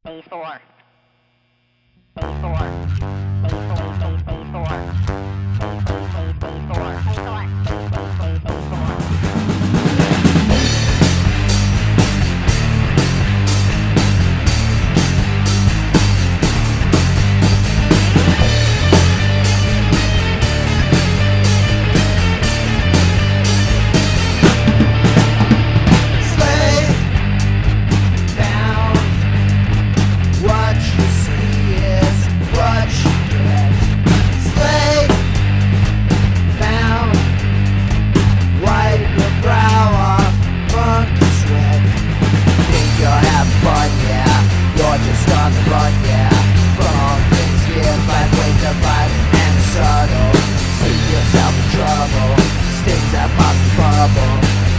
A4.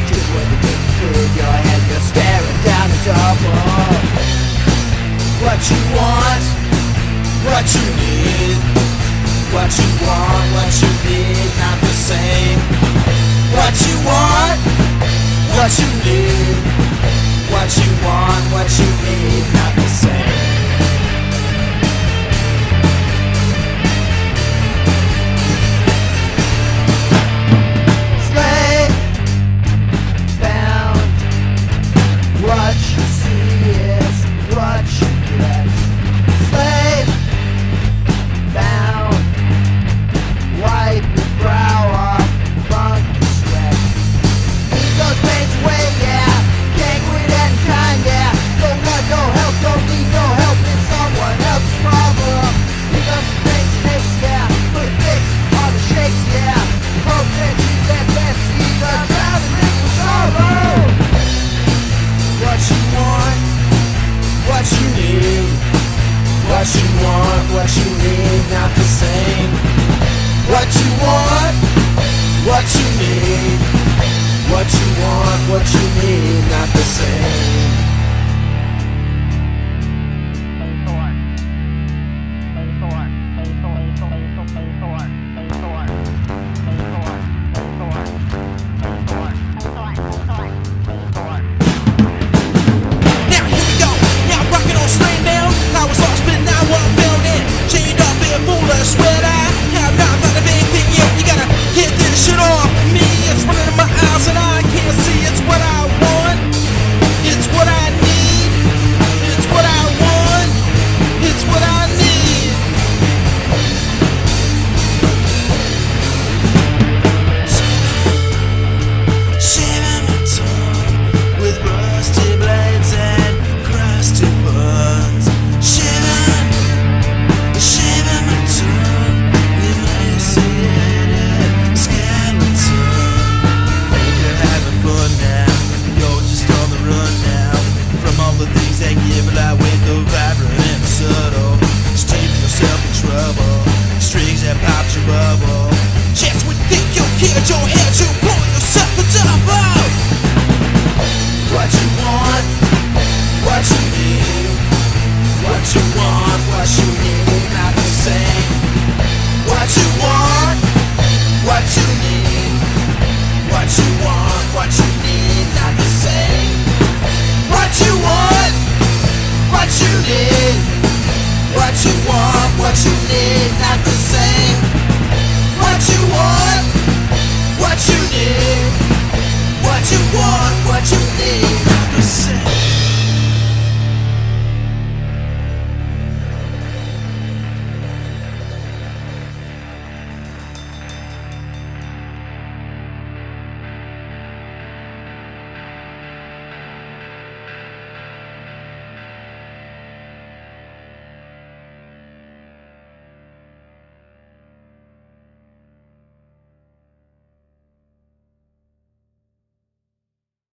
Just when you think through your head, you're staring down the double. What you want, what you need. What you want, what you need, not the same. What you want, what you need. What you want, what you need, not the same. What you see is what you get. Slave bound, wipe your brow off, monkey sweat. Need those pains away, yeah. Can't quit any time, yeah. Don't want no help, don't need no help. It's someone else's problem. Pick up some things, makes, yeah. Put a fix on the shakes, yeah. Hope that you get best, see the traveling for sorrow. What you want, what you need. What you want, what you need, not the same. What you want, what you need. What you want, what you need, not the same. Sweat I have not thought of anything yet. You gotta get this shit off me. It's running in my eyes and I can't see. It's what I want. It's what I need. It's what I want. It's what I need. Shaving my tongue with rusty blades and crusty buns. Just when you think you'll kill your head, you pull yourself a double. What you want, what you need. What you want.